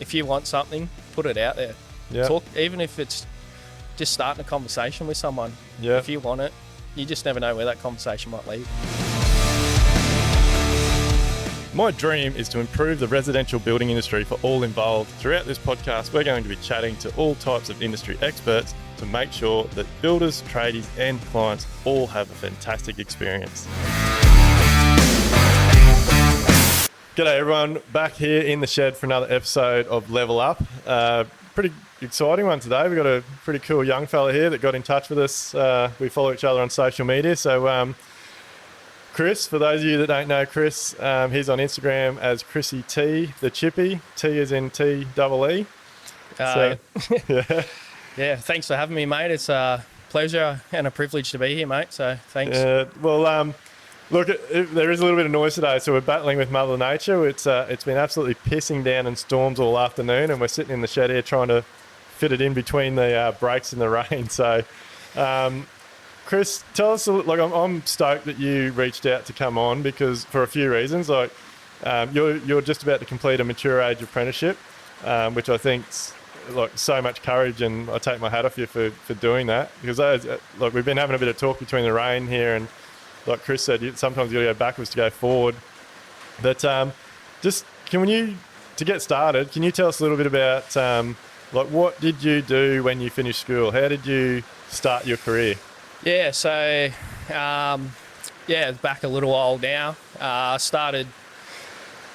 if you want something, put it out there. Yeah. Talk, even if it's just starting a conversation with someone. Yeah. If you want it, you just never know where that conversation might lead. My dream is to improve the residential building industry for all involved. Throughout this podcast, we're going to be chatting to all types of industry experts to make sure that builders, tradies and clients all have a fantastic experience. G'day everyone, back here in the shed for another episode of Level Up. Pretty exciting one today. We've got a pretty cool young fella here that got in touch with us. We follow each other on social media. So Chris, for those of you that don't know Chris, he's on Instagram as Chrissy T, the Chippy. T as in T-double-E. Yeah, thanks for having me, mate. It's a pleasure and a privilege to be here, mate. So thanks. Look, there is a little bit of noise today, so we're battling with Mother Nature. It's been absolutely pissing down and storms all afternoon, and we're sitting in the shed here trying to fit it in between the breaks and the rain. So, Chris, tell us, I'm stoked that you reached out to come on because for a few reasons. You're just about to complete a mature age apprenticeship, which I think's so much courage, and I take my hat off you for doing that because we've been having a bit of talk between the rain here, and like Chris said, sometimes you got to go backwards to go forward. But to get started, can you tell us a little bit about what did you do when you finished school? How did you start your career? Yeah, so back a little while now. I started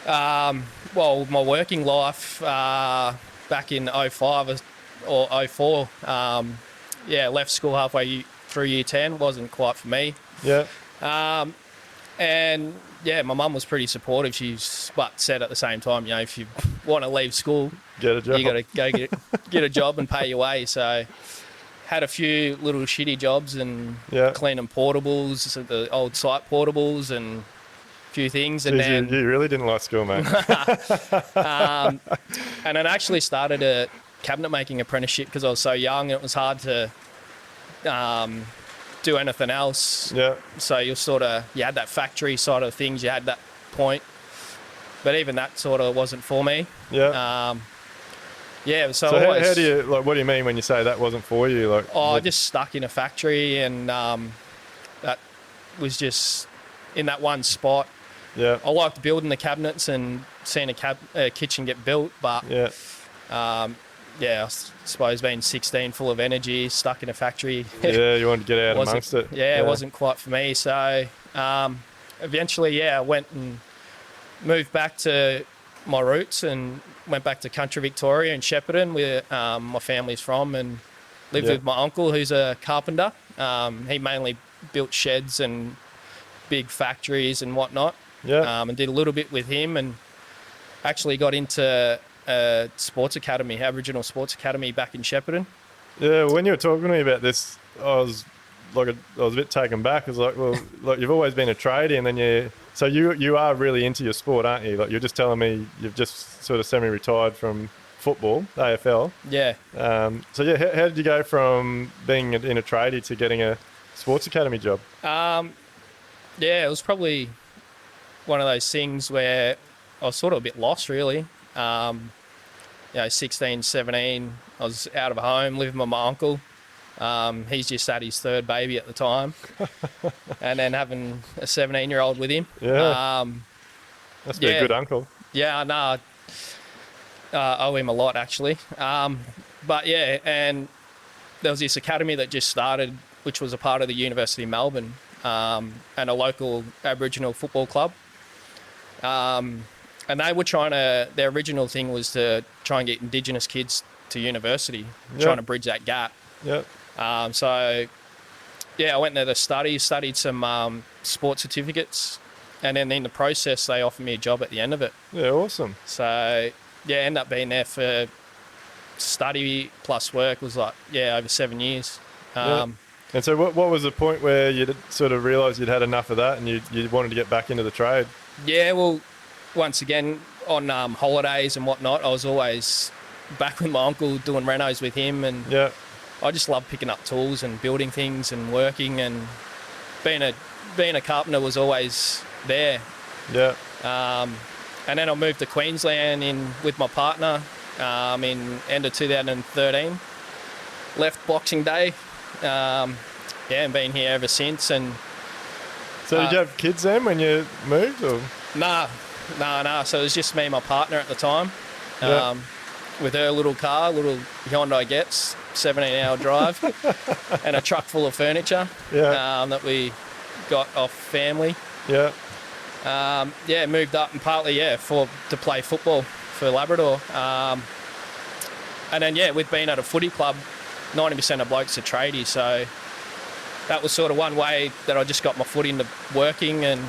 my working life back in 05 or 04. Left school halfway through year 10. Wasn't quite for me. Yeah. My mum was pretty supportive. But said at the same time, if you want to leave school, get a job. You got to go get a job and pay your way. So had a few little shitty jobs and cleaning portables, the old site portables and a few things. And then you really didn't like school, mate. And then actually started a cabinet making apprenticeship because I was so young and it was hard to do anything else. Yeah. So you had that factory side of things, you had that point, but even that sort of wasn't for me. Yeah. So how do you what do you mean when you say that wasn't for you? I just stuck in a factory, and that was just in that one spot. Yeah. I liked building the cabinets and seeing a kitchen get built, but I suppose being 16, full of energy, stuck in a factory. Yeah, you wanted to get out amongst it. Yeah, it wasn't quite for me. So eventually, I went and moved back to my roots and went back to country Victoria in Shepparton, where my family's from, and lived with my uncle, who's a carpenter. He mainly built sheds and big factories and whatnot. Yeah. And did a little bit with him, and actually got into sports academy, Aboriginal Sports Academy back in Shepparton. Yeah, when you were talking to me about this, I was a bit taken back. I was like, you've always been a tradie, and then you are really into your sport, aren't you? Like, you're just telling me you've just sort of semi-retired from football, AFL. Yeah. How did you go from being in a tradie to getting a sports academy job? It was probably one of those things where I was sort of a bit lost, really. 16, 17, I was out of home, living with my uncle. He's just had his third baby at the time. And then having a 17-year-old with him. Yeah. Must be a good uncle. Yeah, no. I owe him a lot, actually. And there was this academy that just started, which was a part of the University of Melbourne, and a local Aboriginal football club. And they were their original thing was to try and get Indigenous kids to university, trying to bridge that gap. Yeah. I went there to studied some sports certificates, and then in the process, they offered me a job at the end of it. Yeah, awesome. So, ended up being there for study plus work was over 7 years. And so what was the point where you sort of realised you'd had enough of that and you wanted to get back into the trade? Yeah, well, once again, on holidays and whatnot, I was always back with my uncle doing renos with him, and I just loved picking up tools and building things and working, and being a carpenter was always there. Yeah. And then I moved to Queensland with my partner, in end of 2013. Left Boxing Day. And been here ever since. And So did you have kids then when you moved? Or? Nah. So it was just me and my partner at the time. Yeah. With her little car, little Hyundai Getz, 17-hour drive, and a truck full of furniture that we got off family. Yeah. Moved up and partly, to play football for Labrador. And then, we've been at a footy club, 90% of blokes are tradies, so that was sort of one way that I just got my foot into working and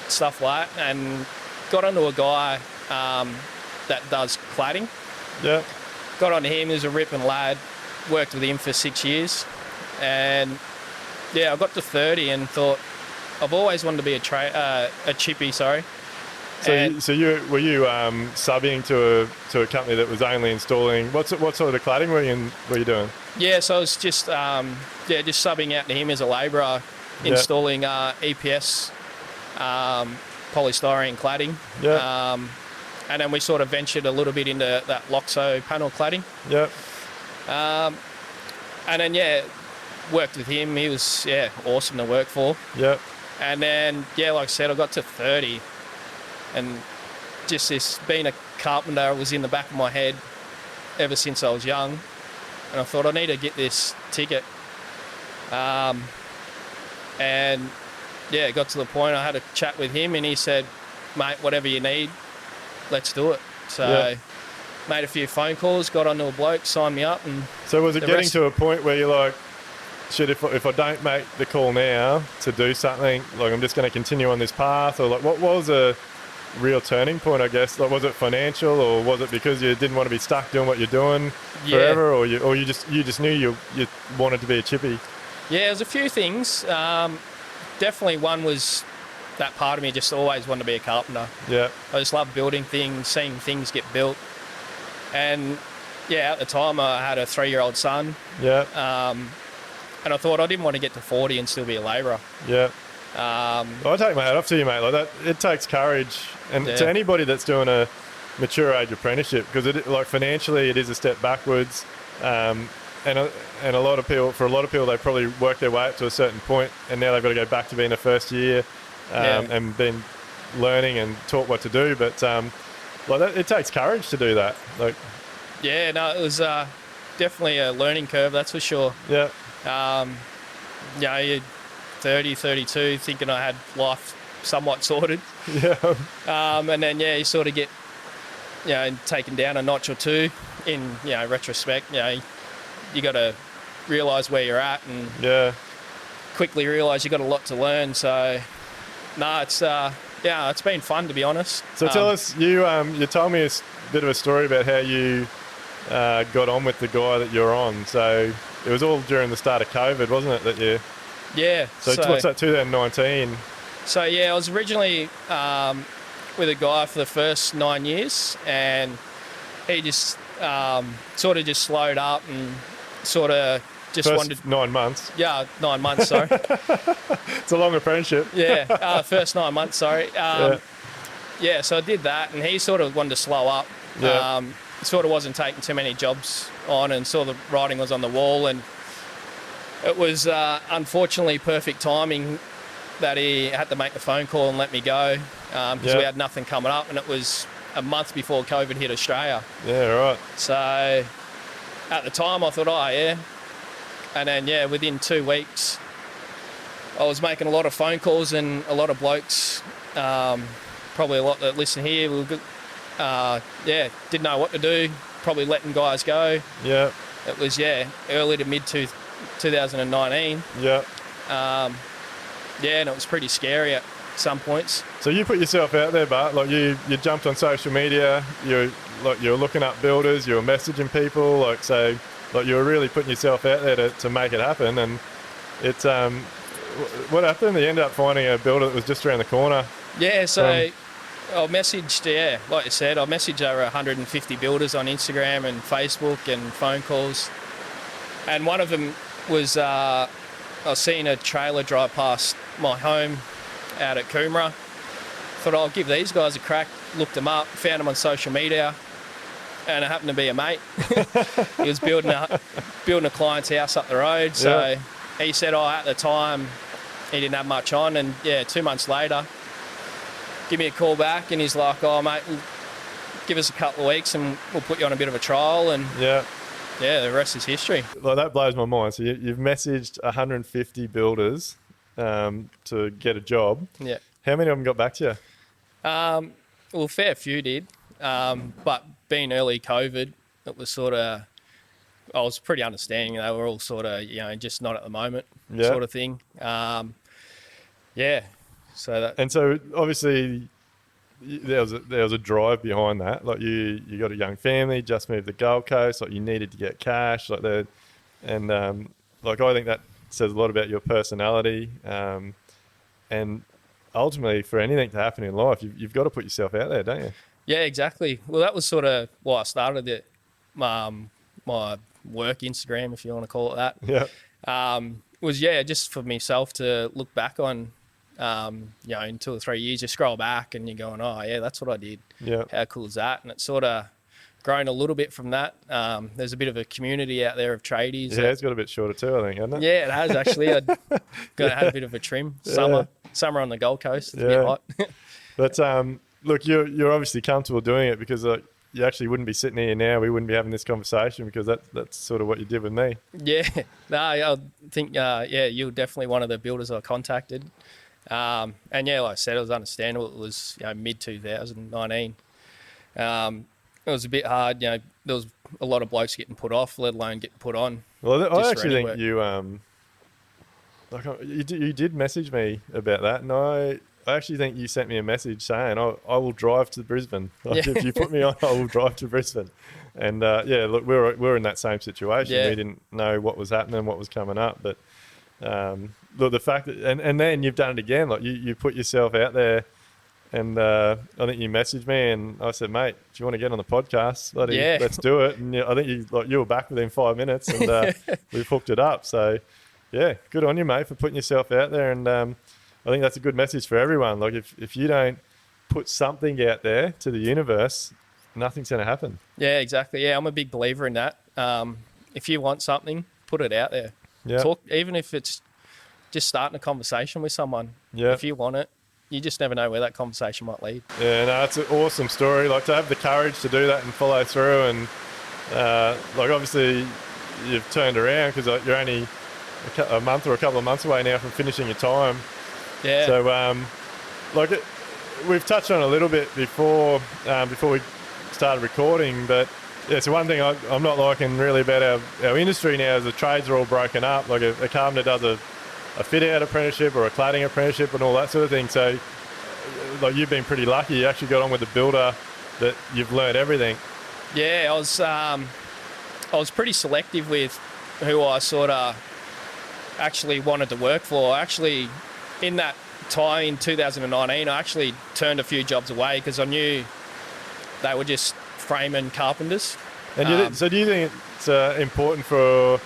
stuff like that, and got onto a guy that does cladding. Yeah. Got onto him, he was a ripping lad, worked with him for 6 years, and I got to 30 and thought, I've always wanted to be a chippy, sorry. So were you subbing to a company that was only installing, what sort of cladding were you doing? Yeah, so I was just subbing out to him as a labourer, installing EPS, polystyrene cladding. Yeah. And then we sort of ventured a little bit into that Loxo panel cladding. Yeah. And then, worked with him. He was, awesome to work for. Yeah. And then, like I said, I got to 30 and just this, being a carpenter was in the back of my head ever since I was young. And I thought, I need to get this ticket. It got to the point I had a chat with him and he said, mate, whatever you need, let's do it. So made a few phone calls, got onto a bloke, signed me up. And so was it getting to a point where you're like, shit, if I don't make the call now to do something, like I'm just going to continue on this path? Or like, what was a real turning point, I guess? Like, was it financial, or was it because you didn't want to be stuck doing what you're doing forever, or you just knew you wanted to be a chippy? Yeah, there's a few things. Definitely one was that part of me just always wanted to be a carpenter. Yeah. I just love building things, seeing things get built. And at the time I had a 3-year-old son. Yeah. And I thought I didn't want to get to 40 and still be a labourer. Yeah. I take my hat off to you, mate. Like that, it takes courage, and to anybody that's doing a mature age apprenticeship, because financially it is a step backwards, and a lot of people, they probably work their way up to a certain point, and now they've got to go back to being a first year, and been learning and taught what to do. But it takes courage to do that. It was definitely a learning curve, that's for sure. Yeah. You're 30, 32, thinking I had life somewhat sorted. Yeah. And then, you sort of get, taken down a notch or two in, retrospect. You got to realise where you're at and quickly realise you got a lot to learn. So, it's been fun, to be honest. So tell us, you told me a bit of a story about how you got on with the guy that you're on. So it was all during the start of COVID, wasn't it, that you... Yeah. So what's that, 2019? So, I was originally with a guy for the first 9 years, and he just sort of just slowed up and sort of just first 9 months? Yeah, 9 months, sorry. It's a long apprenticeship. First 9 months, sorry. So I did that, and he sort of wanted to slow up. Yeah. Sort of wasn't taking too many jobs on, and saw the writing was on the wall, and it was unfortunately perfect timing that he had to make the phone call and let me go, because we had nothing coming up, and it was a month before COVID hit Australia. Yeah, right. So at the time I thought, and then within 2 weeks I was making a lot of phone calls, and a lot of blokes, probably a lot that listen here, didn't know what to do, probably letting guys go. Yeah. It was early to mid 2019. Yeah. And it was pretty scary at some points. So you put yourself out there, Bart. Like you jumped on social media. You're looking up builders. You were messaging people. You were really putting yourself out there to make it happen. And it's what happened? You ended up finding a builder that was just around the corner. Yeah. So I messaged. Like I said, I messaged over 150 builders on Instagram and Facebook and phone calls. And one of them was I was seeing a trailer drive past my home out at Coomera. Thought I'll give these guys a crack. Looked them up, found them on social media, and it happened to be a mate. He was building a client's house up the road. So he said, at the time, he didn't have much on. And, 2 months later, give me a call back, and he's like, mate, give us a couple of weeks and we'll put you on a bit of a trial. And, the rest is history. Well, that blows my mind. So you've messaged 150 builders to get a job. Yeah. How many of them got back to you? Well, a fair few did. But being early COVID, it was sort of, I was pretty understanding. They were all sort of, just not at the moment sort of thing. So that. And so obviously there was a drive behind that. Like you got a young family, just moved to the Gold Coast. Like you needed to get cash. Like I think that says a lot about your personality. And ultimately, for anything to happen in life, you've got to put yourself out there, don't you? Yeah, exactly. Well, that was sort of why I started it. My work Instagram, if you want to call it that. Yeah. Was just for myself to look back on. In 2 or 3 years, you scroll back and you're going, that's what I did. Yeah. How cool is that? And it's sort of grown a little bit from that. There's a bit of a community out there of tradies. Yeah, it's got a bit shorter too, I think, hasn't it? Yeah, it has actually. I've had a bit of a trim. Summer on the Gold Coast. It's a bit hot. But look, you're obviously comfortable doing it because you actually wouldn't be sitting here now. We wouldn't be having this conversation because that's sort of what you did with me. Yeah. No, I think, you're definitely one of the builders I contacted. And like I said, it was understandable. It was mid 2019. It was a bit hard. There was a lot of blokes getting put off, let alone getting put on. Well, I actually think you did message me about that, and I actually think you sent me a message saying I will drive to Brisbane. If you put me on, I will drive to Brisbane. And look, we're in that same situation. We didn't know what was happening, what was coming up, but. Look, the fact that, and then you've done it again, like you put yourself out there, and I think you messaged me and I said, mate, do you want to get on the podcast? Let's do it. And I think you were back within 5 minutes and we've hooked it up. So good on you, mate, for putting yourself out there. And I think that's a good message for everyone. Like if you don't put something out there to the universe, nothing's going to happen. Yeah, exactly. Yeah, I'm a big believer in that. If you want something, put it out there. Yeah. Talk, even if it's just starting a conversation with someone. Yeah. If you want it, you just never know where that conversation might lead. Yeah, no, it's an awesome story. Like to have the courage to do that and follow through, and obviously you've turned around because you're only a month or a couple of months away now from finishing your time. Yeah. So we've touched on it a little bit before we started recording, but. Yeah, so one thing I'm not liking really about our industry now is the trades are all broken up. Like a carpenter does a fit-out apprenticeship or a cladding apprenticeship and all that sort of thing. So like you've been pretty lucky. You actually got on with the builder that you've learned everything. Yeah, I was pretty selective with who I sort of actually wanted to work for. Actually, in that time in 2019, I actually turned a few jobs away because I knew they were just framing carpenters. And so do you think it's important for,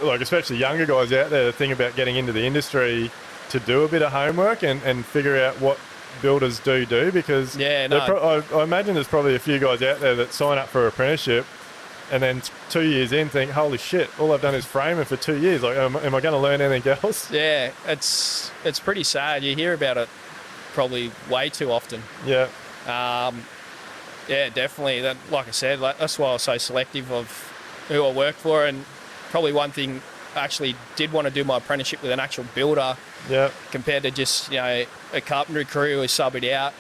like especially younger guys out there, to think about getting into the industry to do a bit of homework and figure out what builders do? Because I imagine there's probably a few guys out there that sign up for an apprenticeship and then 2 years in think, holy shit, all I've done is framing for 2 years. Like, am I going to learn anything else? Yeah, it's pretty sad. You hear about it probably way too often. Yeah. Yeah, definitely. That, like I said, that's why I was so selective of who I work for. And probably one thing, I actually did want to do my apprenticeship with an actual builder. Yeah. Compared to just a carpentry crew who sub it out.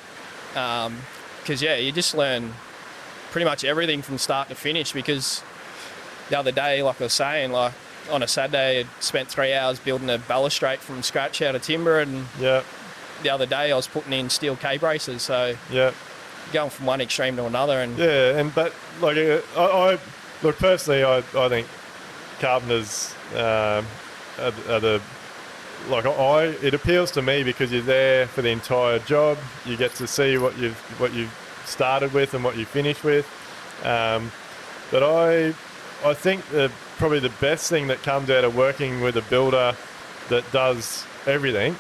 Because you just learn pretty much everything from start to finish. Because the other day, like I was saying, like on a Saturday, I spent 3 hours building a balustrade from scratch out of timber, and the other day I was putting in steel K-braces. So going from one extreme to another. And but like I look personally, I think carpenters are the it appeals to me because you're there for the entire job. You get to see what you've started with and what you finish with. But I think probably the best thing that comes out of working with a builder that does everything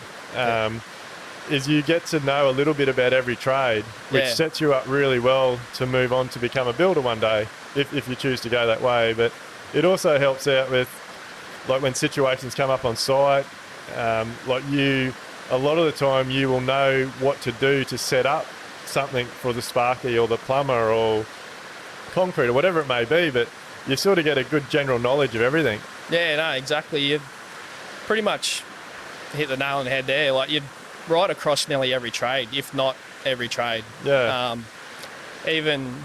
is you get to know a little bit about every trade, which Yeah. sets you up really well to move on to become a builder one day, if you choose to go that way. But it also helps out with, like, when situations come up on site, like a lot of the time you will know what to do to set up something for the sparky or the plumber or concrete or whatever it may be, but you sort of get a good general knowledge of everything. Yeah, no, exactly. You pretty much hit the nail on the head there. Like, you're right across nearly every trade, if not every trade. Yeah. Even,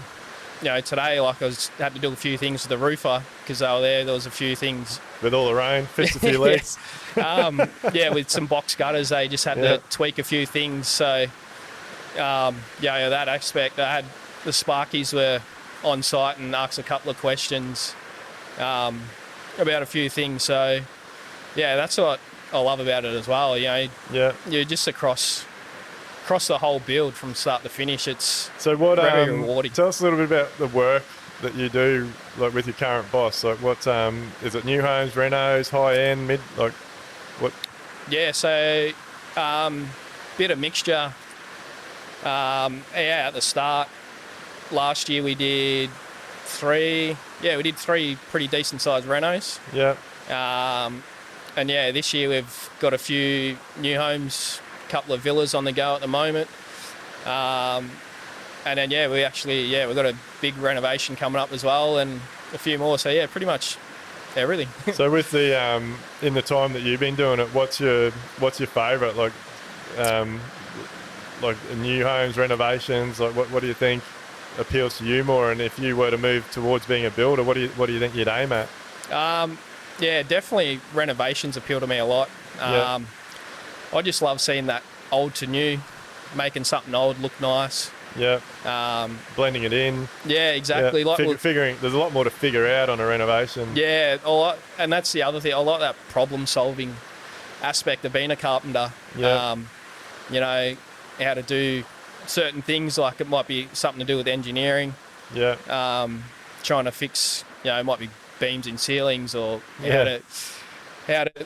today, like, had to do a few things with the roofer because they were there. There was a few things. With all the rain, fixed a few leaks. With some box gutters, they just had to tweak a few things. So, that aspect, I had the Sparkies were on site and asked a couple of questions about a few things. So, that's what I love about it as well. You're just across the whole build from start to finish. It's so what? very rewarding. Tell us a little bit about the work that you do, like with your current boss. Like, what is it? New homes, renos, high end, mid? Like, what? Yeah, so bit of mixture. At the start, last year we did three pretty decent sized renos. Yeah. This year we've got a few new homes, a couple of villas on the go at the moment. We've got a big renovation coming up as well, and a few more. So pretty much everything. So with the in the time that you've been doing it, what's your favourite? Like new homes, renovations. Like, what do you think appeals to you more? And if you were to move towards being a builder, what do you think you'd aim at? Definitely renovations appeal to me a lot. I just love seeing that old to new, making something old look nice. Yeah. Blending it in. Yeah, exactly. Yeah. Figuring there's a lot more to figure out on a renovation. Yeah, and that's the other thing. I like that problem-solving aspect of being a carpenter. Yeah. How to do certain things, like it might be something to do with engineering. Yeah. Trying to fix, it might be beams in ceilings, or how to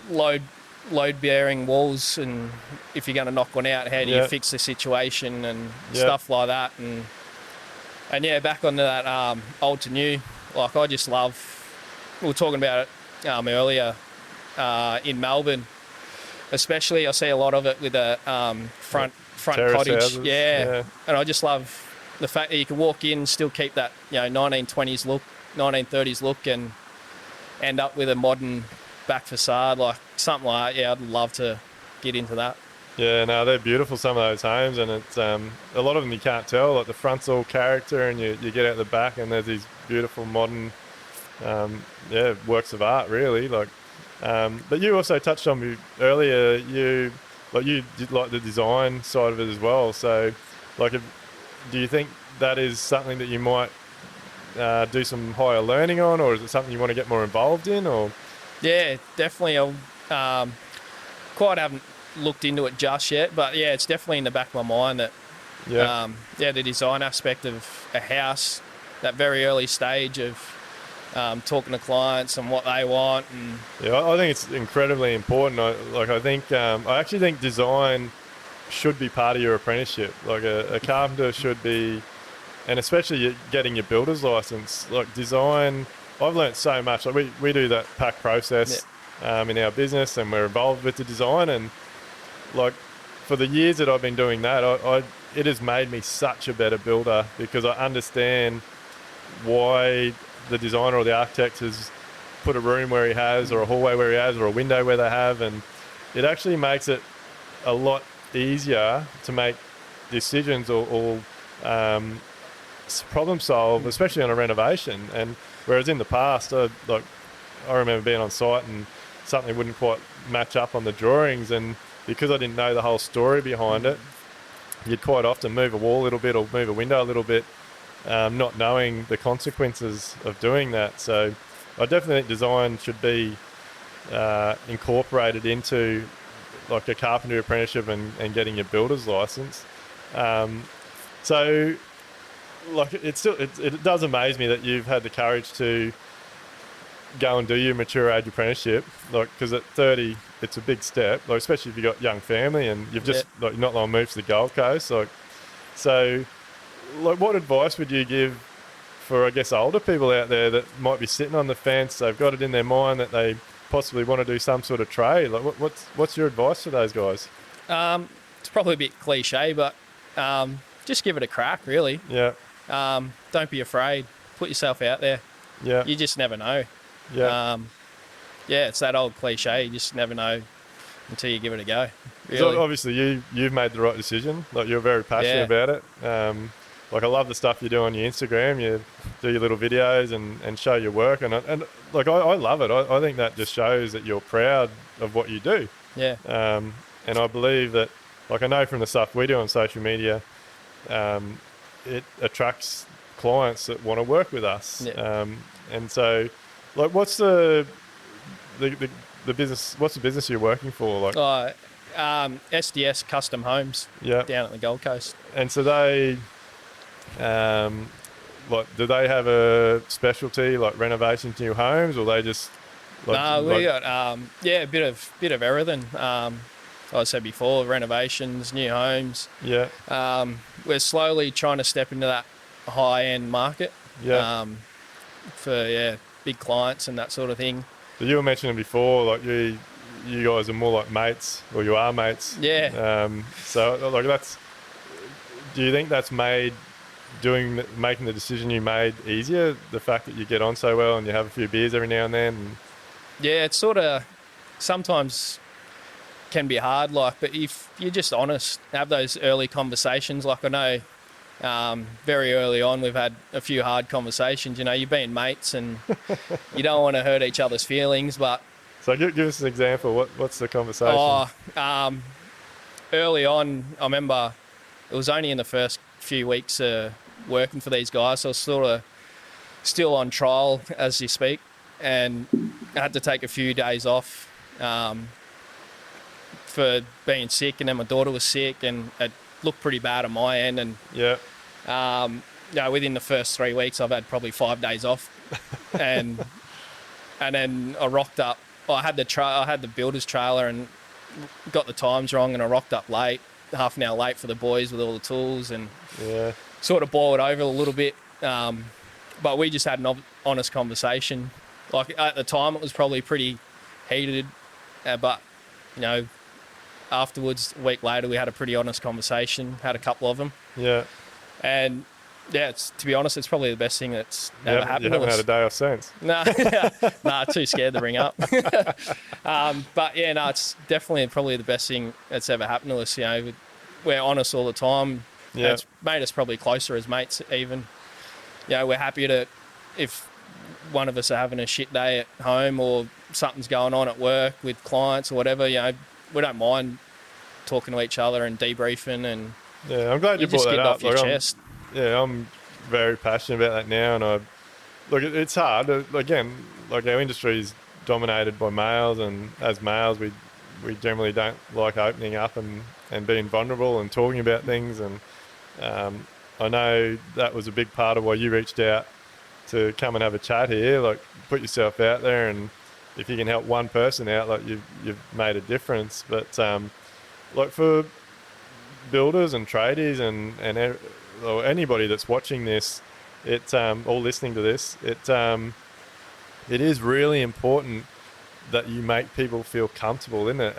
load bearing walls, and if you're going to knock one out, how do you fix the situation and stuff like that. And back onto that old to new, like, I just love, we were talking about it earlier in Melbourne especially. I see a lot of it with a front cottage. Houses. Yeah. And I just love the fact that you can walk in, still keep that 1920s look, 1930s look, and end up with a modern back facade, like something like that. Yeah, I'd love to get into that. Yeah, no, they're beautiful, some of those homes, and it's a lot of them you can't tell. Like, the front's all character, and you get out the back, and there's these beautiful modern, works of art, really. Like, but you also touched on me earlier. You did like the design side of it as well. So, like, do you think that is something that you might do some higher learning on, or is it something you want to get more involved in? Or yeah, definitely. I quite haven't looked into it just yet, but it's definitely in the back of my mind that the design aspect of a house, that very early stage of talking to clients and what they want. And I think it's incredibly important. I actually think design should be part of your apprenticeship. Like, a carpenter should be, and especially getting your builder's license. Like, design, I've learnt so much. Like, we do that pack process in our business, and we're involved with the design. And like, for the years that I've been doing that, it has made me such a better builder, because I understand why the designer or the architect has put a room where he has, or a hallway where he has, or a window where they have, and it actually makes it a lot easier to make decisions or problem solve, especially on a renovation. And whereas in the past, I remember being on site and something wouldn't quite match up on the drawings, and because I didn't know the whole story behind it, you'd quite often move a wall a little bit or move a window a little bit, not knowing the consequences of doing that. So I definitely think design should be incorporated into, like, a carpentry apprenticeship and getting your builder's license. So, like, it does amaze me that you've had the courage to go and do your mature age apprenticeship, like, because at 30 it's a big step, like, especially if you've got young family and you've just like not long moved to the Gold Coast, like, so like what advice would you give for, I guess, older people out there that might be sitting on the fence? They've got it in their mind that they possibly want to do some sort of trade. Like, what's your advice for those guys? It's probably a bit cliche, but just give it a crack, really. Yeah. Don't be afraid. Put yourself out there. Yeah. You just never know. Yeah. Yeah, it's that old cliche. You just never know until you give it a go. Really. So obviously you've made the right decision. Like, you're very passionate about it. Like, I love the stuff you do on your Instagram. You do your little videos and show your work, and like I love it. I think that just shows that you're proud of what you do. Yeah. And I believe that, like, I know from the stuff we do on social media, it attracts clients that want to work with us. Yeah. And so, like, what's the business? What's the business you're working for? Like, SDS Custom Homes. Yeah. Down at the Gold Coast. And so they, like, do they have a specialty like renovating new homes, or they just? Like, No, we got a bit of everything. Like I said before, renovations, new homes. Yeah. We're slowly trying to step into that high-end market. Yeah. For big clients and that sort of thing. So you were mentioning before, like, you guys are more like mates, or you are mates. Yeah. So, like, that's. Do you think that's making the decision you made easier? The fact that you get on so well and you have a few beers every now and then. Yeah, it's sort of sometimes can be hard, like, but if you're just honest, have those early conversations. Like, I know very early on we've had a few hard conversations. You know, you've been mates and you don't want to hurt each other's feelings, but. So give us an example. What's the conversation? Early on, I remember it was only in the first few weeks working for these guys, so I was sort of still on trial as you speak, and I had to take a few days off for being sick, and then my daughter was sick, and it looked pretty bad on my end. And within the first 3 weeks, I've had probably 5 days off, and then I rocked up. I had the builder's trailer and got the times wrong, and I rocked up late, half an hour late for the boys with all the tools, and sort of boiled over a little bit. But we just had an honest conversation. Like, at the time, it was probably pretty heated, but you know, afterwards, a week later, we had a pretty honest conversation. Had a couple of them. Yeah. And to be honest, it's probably the best thing that's ever happened. You haven't had a day off since. No, too scared to bring up. But yeah, no, it's definitely probably the best thing that's ever happened to us. You know, we're honest all the time. Yeah. It's made us probably closer as mates even. You know, we're happy if one of us are having a shit day at home or something's going on at work with clients or whatever, you know, we don't mind talking to each other and debriefing, and I'm glad you brought that up. Off your chest. I'm very passionate about that now, and it's hard. Again, like, our industry is dominated by males, and as males, we generally don't like opening up and being vulnerable and talking about things. And I know that was a big part of why you reached out to come and have a chat here. Like, put yourself out there, and if you can help one person out, like, you've made a difference. But like, for builders and tradies and or anybody that's watching this, or listening to this, it is really important that you make people feel comfortable in it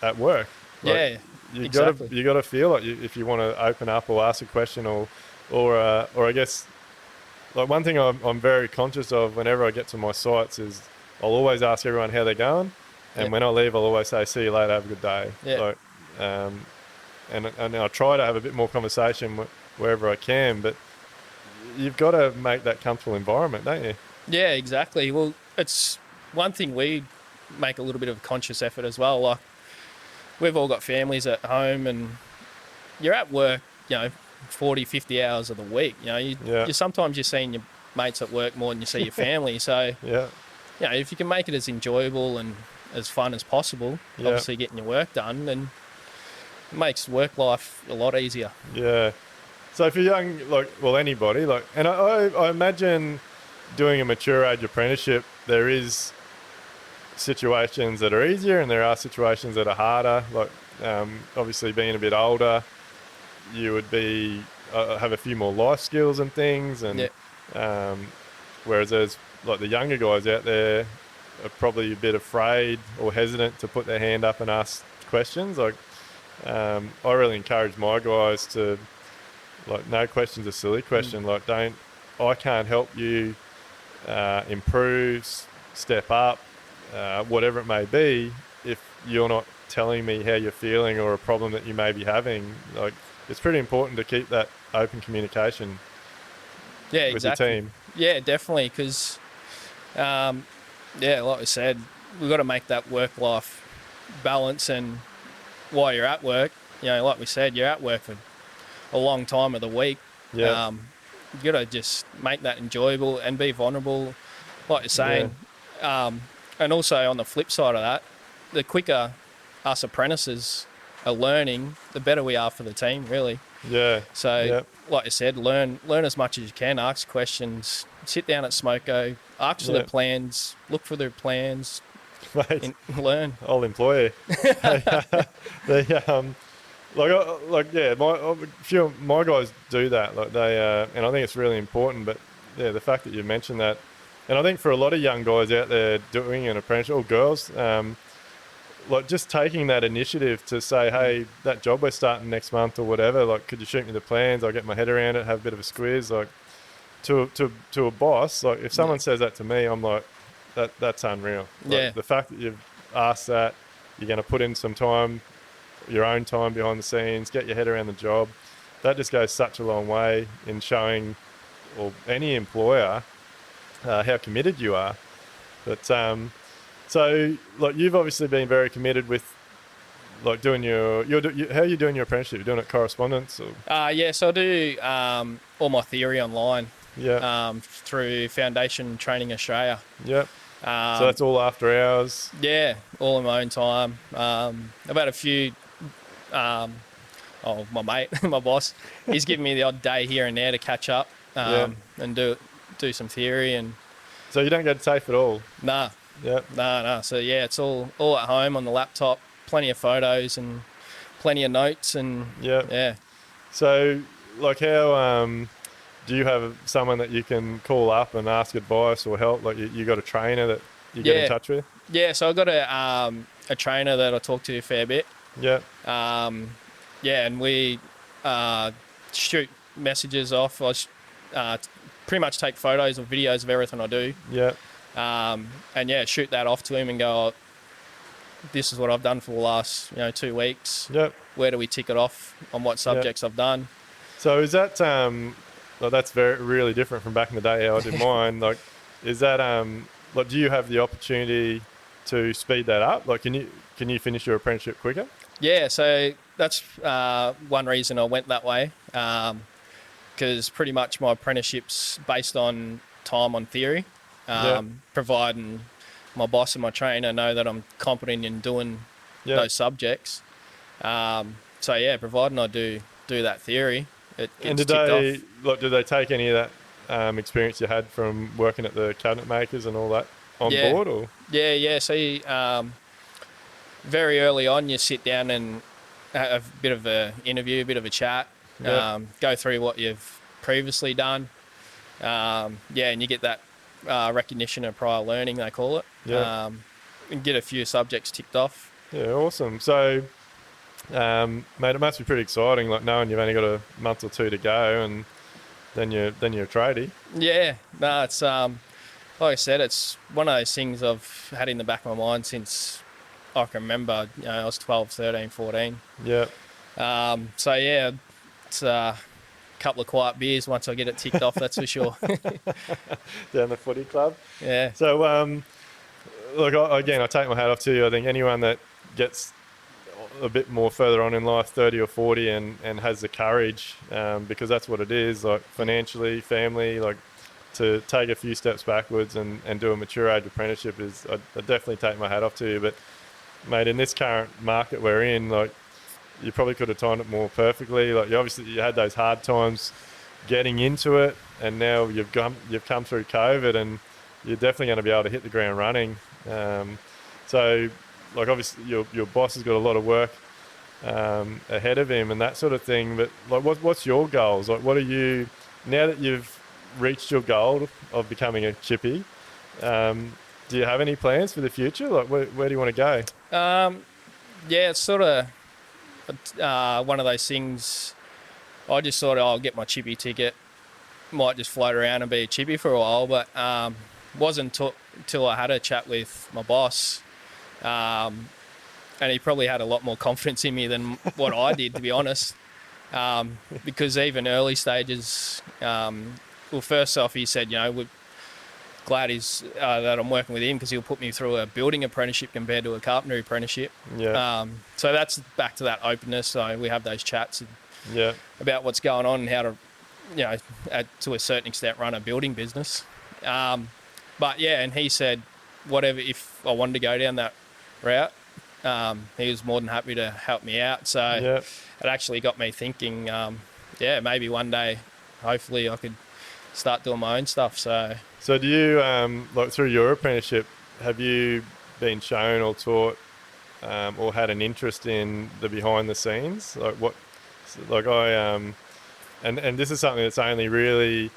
at work. Like, you got to feel like if you want to open up or ask a question or I guess, like, one thing I'm very conscious of whenever I get to my sites is I'll always ask everyone how they're going, and when I leave, I'll always say, "See you later, have a good day." Like, and I try to have a bit more conversation wherever I can, but you've got to make that comfortable environment, don't you? Yeah, exactly. Well, it's one thing we make a little bit of a conscious effort as well. Like, we've all got families at home, and you're at work, you know, 40, 50 hours of the week. You know, you sometimes you're seeing your mates at work more than you see your family. So, you know, if you can make it as enjoyable and as fun as possible, obviously getting your work done, then it makes work life a lot easier. Yeah. So for young, anybody, and I imagine doing a mature age apprenticeship, there is situations that are easier and there are situations that are harder. Like obviously being a bit older, you would be have a few more life skills and things, and whereas there's like the younger guys out there are probably a bit afraid or hesitant to put their hand up and ask questions. Like I really encourage my guys to, like, no question's a silly question. Like, I can't help you improve, step up, whatever it may be, if you're not telling me how you're feeling or a problem that you may be having. Like, it's pretty important to keep that open communication with your team. Yeah, definitely, because like I said, we've got to make that work-life balance, and while you're at work, like we said, you're at work for a long time of the week. Yeah. You got to just make that enjoyable and be vulnerable, like you're saying. And also on the flip side of that, the quicker us apprentices are learning, the better we are for the team, really. Yeah. So, like I said, learn as much as you can, ask questions, sit down at Smoko, ask for their plans, look for their plans, Mate, learn. I'll employ you. My guys do that. Like they, and I think it's really important. But yeah, the fact that you mentioned that, and I think for a lot of young guys out there doing an apprenticeship, or girls, like just taking that initiative to say, hey, that job we're starting next month or whatever, like, could you shoot me the plans? I'll get my head around it, have a bit of a squeeze. Like to a boss, like if someone says that to me, I'm like, that's unreal. Like, the fact that you've asked that, you're going to put in some time, your own time behind the scenes, get your head around the job, that just goes such a long way in showing, or any employer, how committed you are. But so, like, you've obviously been very committed with, like, doing how are you doing your apprenticeship? You're doing it correspondence? Or? So I do all my theory online. Through Foundation Training Australia. Yep. So that's all after hours? Yeah, all in my own time. I've had a few, my mate, my boss, he's given me the odd day here and there to catch up and do some theory. And so you don't go to TAFE at all? Nah. Yep. No. So yeah, it's all at home on the laptop, plenty of photos and plenty of notes. And yeah. So, like, how... do you have someone that you can call up and ask advice or help? Like, you got a trainer that you get in touch with? Yeah, so I've got a trainer that I talk to a fair bit. Yeah. And we shoot messages off. I pretty much take photos or videos of everything I do. Yeah. And shoot that off to him and go, this is what I've done for the last 2 weeks. Yep. Where do we tick it off on what subjects I've done? So is that... Well, that's really different from back in the day how I did mine. Like, is that like, do you have the opportunity to speed that up? Like, can you finish your apprenticeship quicker? Yeah, so that's one reason I went that way, because pretty much my apprenticeship's based on time on theory, providing my boss and my trainer know that I'm competent in doing those subjects. Providing I do that theory. And did they take any of that experience you had from working at the cabinet makers and all that on board? Or? Yeah. So very early on, you sit down and have a bit of an interview, a bit of a chat, go through what you've previously done. And you get that recognition of prior learning, they call it. And get a few subjects ticked off. Yeah, awesome. So... mate, it must be pretty exciting, like, knowing you've only got a month or two to go, and then you're a tradie. Yeah, no, it's like I said, it's one of those things I've had in the back of my mind since I can remember. I was 12, 13, 14. Yeah. It's a couple of quiet beers once I get it ticked off. That's for sure. Down the footy club. Yeah. So, I take my hat off to you. I think anyone that gets a bit more further on in life, 30 or 40, and has the courage, because that's what it is, like, financially, family, like, to take a few steps backwards and do a mature age apprenticeship is, I definitely take my hat off to you. But, mate, in this current market we're in, like, you probably could have timed it more perfectly. Like, you had those hard times getting into it, now you've come through COVID, and you're definitely going to be able to hit the ground running. So, like, obviously your boss has got a lot of work ahead of him and that sort of thing. But like, what's your goals? Like, what are you, now that you've reached your goal of becoming a chippy? Do you have any plans for the future? Like, where do you want to go? Yeah, it's sort of one of those things. I just thought I'll get my chippy ticket, might just float around and be a chippy for a while, but wasn't till I had a chat with my boss, and he probably had a lot more confidence in me than what I did, to be honest. Because even early stages, well, first off, he said, we're glad that I'm working with him because he'll put me through a building apprenticeship compared to a carpentry apprenticeship. Yeah. So that's back to that openness. So we have those chats about what's going on and how to, to a certain extent, run a building business. But yeah, and he said, whatever, if I wanted to go down that route, he was more than happy to help me out. So it actually got me thinking, maybe one day, hopefully I could start doing my own stuff. So do you, like, through your apprenticeship, have you been shown or taught or had an interest in the behind the scenes? Like and this is something that's only really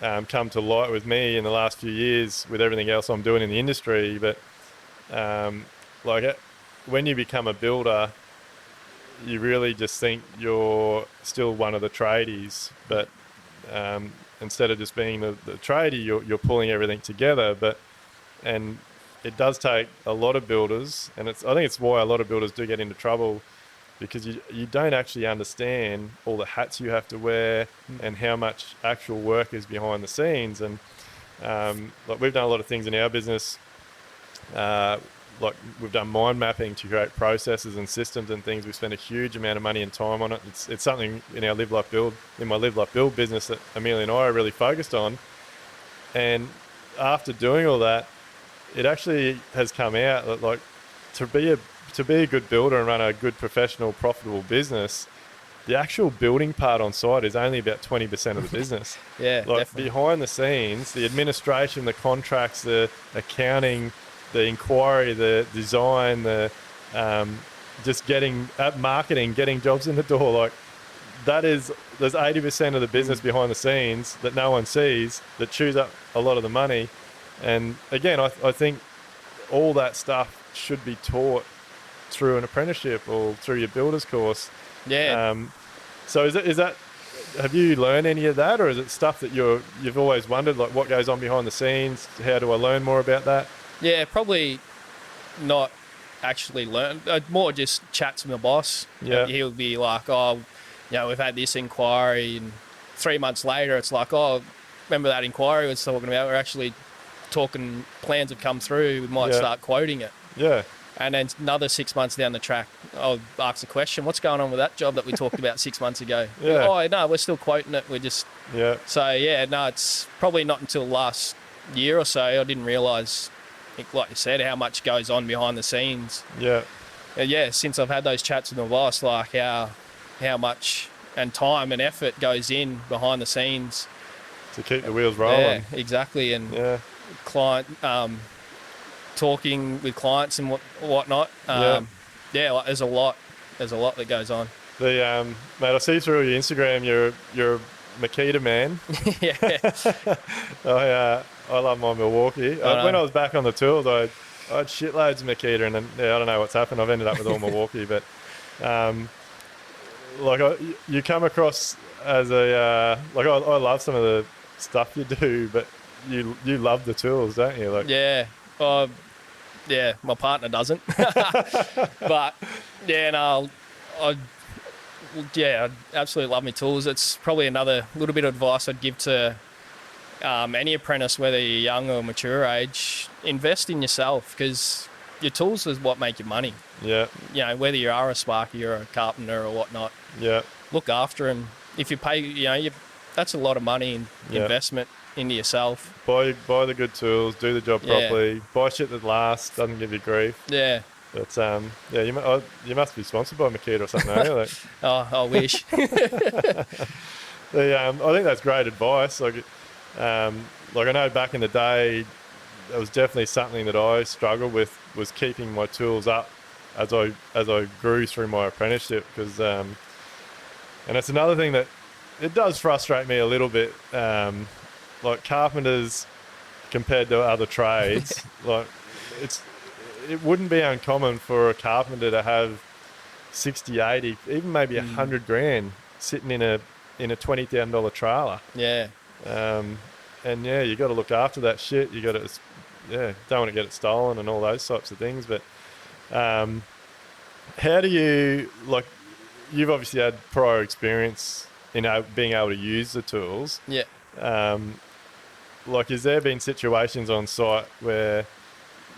come to light with me in the last few years with everything else I'm doing in the industry. But when you become a builder, you really just think you're still one of the tradies, but instead of just being the tradie, you're pulling everything together. And it does take a lot of builders, and I think it's why a lot of builders do get into trouble, because you don't actually understand all the hats you have to wear and how much actual work is behind the scenes. And like, we've done a lot of things in our business. Like, we've done mind mapping to create processes and systems and things. We spend a huge amount of money and time on it. It's something in my Live Life Build business that Amelia and I are really focused on. And after doing all that, it actually has come out that, like, to be a good builder and run a good, professional, profitable business, the actual building part on site is only about 20% of the business. Yeah, like, definitely. Behind the scenes, the administration, the contracts, the accounting, the inquiry, the design, the just getting marketing, getting jobs in the door, like, there's 80% of the business behind the scenes that no one sees, that chews up a lot of the money. And again, I think all that stuff should be taught through an apprenticeship or through your builder's course. Yeah. So is that have you learned any of that, or is it stuff that you've always wondered, like, what goes on behind the scenes? How do I learn more about that? Yeah, probably not actually learn. More just chat to my boss. Yeah. He'll be like, we've had this inquiry, and 3 months later, it's like, remember that inquiry we was talking about? We're actually talking, plans have come through. We might start quoting it. Yeah. And then another 6 months down the track, I'll ask the question, what's going on with that job that we talked about 6 months ago? Yeah. Oh, no, we're still quoting it. We're just... Yeah. So, it's probably not until last year or so I didn't realise, like you said, how much goes on behind the scenes. Yeah. Since I've had those chats with my boss, like how much and time and effort goes in behind the scenes. To keep the wheels rolling. Yeah, exactly. And client... talking with clients and whatnot. There's a lot that goes on. Mate, I see through your Instagram you're a Makita man. Yeah. I love my Milwaukee. When I was back on the tools, I had shitloads of Makita, and then I don't know what's happened. I've ended up with all Milwaukee, but you come across as a I love some of the stuff you do, but you love the tools, don't you? Like, yeah. My partner doesn't. But I absolutely love my tools. It's probably another little bit of advice I'd give to any apprentice, whether you're young or mature age. Invest in yourself, because your tools is what make you money. Yeah. Whether you are a sparky or a carpenter or whatnot. Yeah. Look after them. If you pay, that's a lot of money in investment into yourself. Buy the good tools, do the job properly, buy shit that lasts, doesn't give you grief. Yeah. But you must be sponsored by Makita or something, are you? Like... I wish. I think that's great advice. Like I know back in the day, that was definitely something that I struggled with, was keeping my tools up as I grew through my apprenticeship. Because and it's another thing that it does frustrate me a little bit. Like carpenters compared to other trades, like it's it wouldn't be uncommon for a carpenter to have 60, 80, even maybe 100 grand sitting in a $20,000 trailer. Yeah. And yeah, you got to look after that shit. You got to, don't want to get it stolen and all those types of things. But how do you, like, you've obviously had prior experience in being able to use the tools. Yeah. Like, has there been situations on site where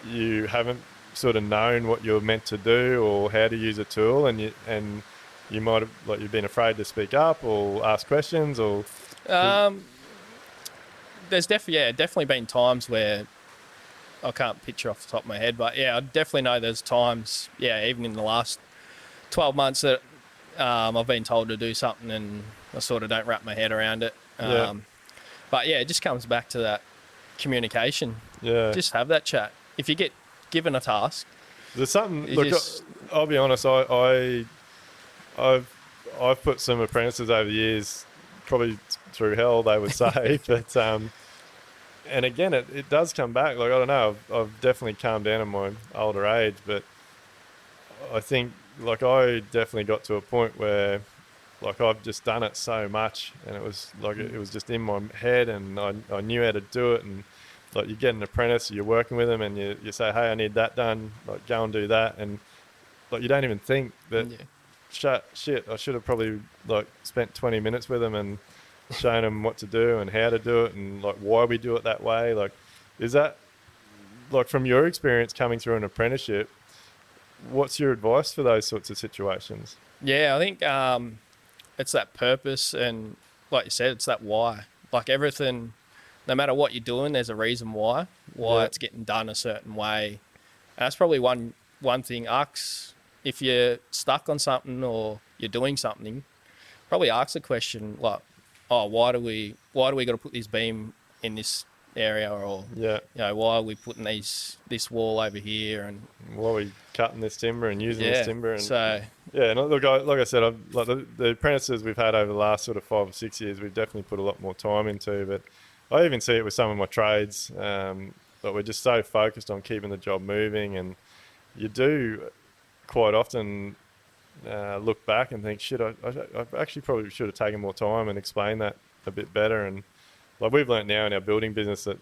you haven't sort of known what you're meant to do or how to use a tool, and you might have, like, you've been afraid to speak up or ask questions, or there's definitely been times where I can't picture off the top of my head, but yeah, I definitely know there's times, even in the last 12 months that I've been told to do something and I sort of don't wrap my head around it. But yeah, it just comes back to that communication. Yeah. Just have that chat. If you get given a task, there's something. Look, I'll be honest. I've put some apprentices over the years, probably through hell, they would say, but and again, it does come back. Like, I don't know. I've definitely calmed down in my older age, but I think, like, I definitely got to a point where, like, I've just done it so much, and it was like it was just in my head, and I knew how to do it. And like, you get an apprentice, you're working with them, and you say, hey, I need that done. Like, go and do that, and like, you don't even think that. Shit, I should have probably, like, spent 20 minutes with them and shown them what to do and how to do it, and like why we do it that way. Like, is that, like, from your experience coming through an apprenticeship, what's your advice for those sorts of situations? Yeah, I think it's that purpose, and like you said, it's that why. Like, everything, no matter what you're doing, there's a reason why it's getting done a certain way. And that's probably one thing. If you're stuck on something or you're doing something, probably ask the question like, oh, why do we got to put this beam in this area, or why are we putting this wall over here, and why are we cutting this timber and using this timber? And so and look, like I said, like the apprentices we've had over the last sort of 5 or 6 years, we've definitely put a lot more time into. But I even see it with some of my trades, but we're just so focused on keeping the job moving, and you do quite often look back and think, shit, I actually probably should have taken more time and explained that a bit better. And like, we've learnt now in our building business that,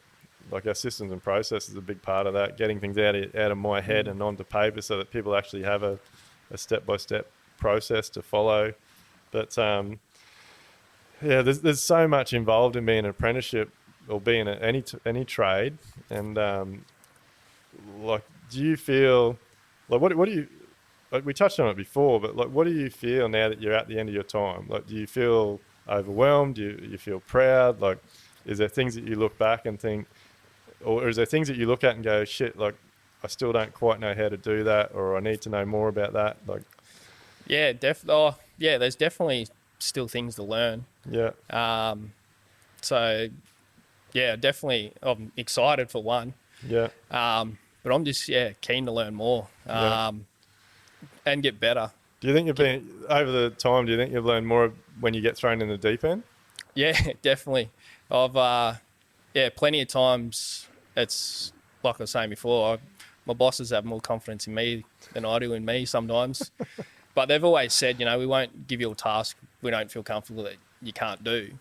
like, our systems and processes is a big part of that, getting things out of my head and onto paper so that people actually have a step-by-step process to follow. But there's so much involved in being an apprenticeship or being any trade. And like, do you feel like, what do you, like, we touched on it before, but like, what do you feel now that you're at the end of your time? Like, do you feel overwhelmed? Do you feel proud? Like, is there things that you look back and think, or is there things that you look at and go, shit, like, I still don't quite know how to do that, or I need to know more about that? Like, there's definitely still things to learn. So definitely, I'm excited for one. But I'm just keen to learn more and get better. Do you think you've been, over the time, do you think you've learned more when you get thrown in the deep end? Yeah, definitely. I've plenty of times, it's like I was saying before, my bosses have more confidence in me than I do in me sometimes. But they've always said, we won't give you a task we don't feel comfortable that you can't do.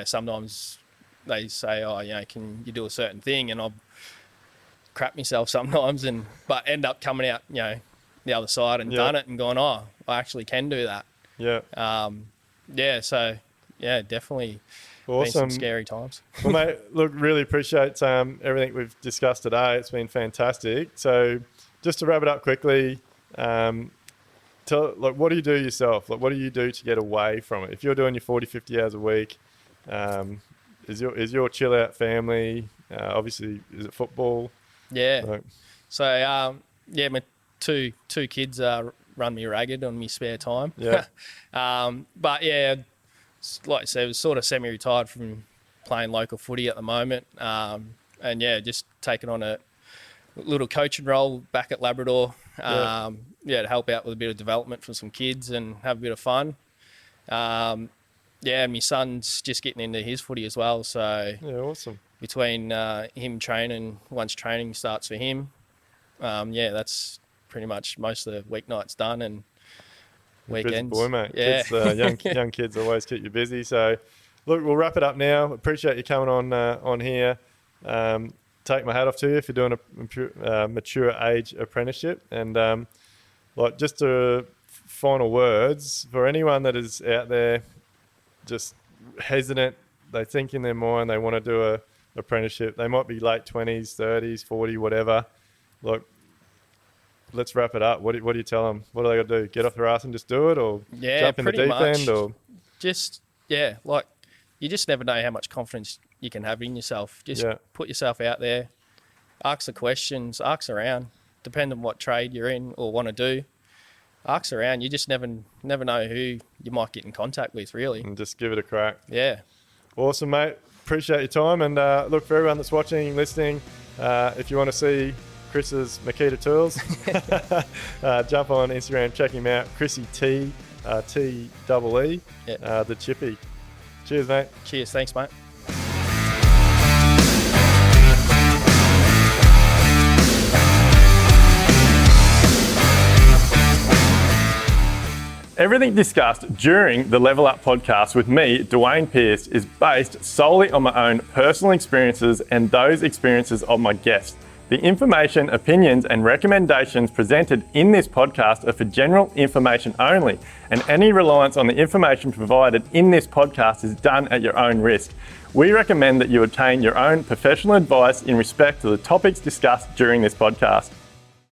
Sometimes they say, oh, can you do a certain thing? And I'll crap myself sometimes, but end up coming out, the other side and done it and gone, oh, I actually can do that. Definitely. Awesome. Been some scary times. Well, mate, look, really appreciate everything we've discussed today. It's been fantastic. So just to wrap it up quickly, what do you do yourself? Like, what do you do to get away from it? If you're doing your 40, 50 hours a week, is your chill out family, obviously, is it football? My two kids run me ragged on my spare time. like I said, was sort of semi-retired from playing local footy at the moment. And yeah, just taking on a little coaching role back at Labrador. To help out with a bit of development for some kids and have a bit of fun. And my son's just getting into his footy as well. So Yeah, awesome. between him training, once training starts for him, that's pretty much most of the weeknights done and weekends. Busy boy, mate. Yeah. Kids, young kids always keep you busy. So, look, we'll wrap it up now. Appreciate you coming on here. Take my hat off to you if you're doing a mature age apprenticeship. And just final words for anyone that is out there just hesitant, they think in their mind they want to do a apprenticeship. They might be late 20s, 30s, 40, whatever. Look, let's wrap it up. What do you tell them? What do they got to do? Get off their ass and just do it, or jump in the deep end, or just you just never know how much confidence you can have in yourself. Just put yourself out there, ask the questions, ask around. Depend on what trade you're in or want to do. Ask around. You just never know who you might get in contact with, really. And just give it a crack. Yeah. Awesome, mate. Appreciate your time. And look, for everyone that's watching, listening, if you want to see Chris's Makita tools, jump on Instagram, check him out. Chrissy T, T-E-E, the Chippy. Cheers, mate. Cheers. Thanks, mate. Everything discussed during the Level Up podcast with me, Duayne Pearce, is based solely on my own personal experiences and those experiences of my guests. The information, opinions, and recommendations presented in this podcast are for general information only, and any reliance on the information provided in this podcast is done at your own risk. We recommend that you obtain your own professional advice in respect to the topics discussed during this podcast.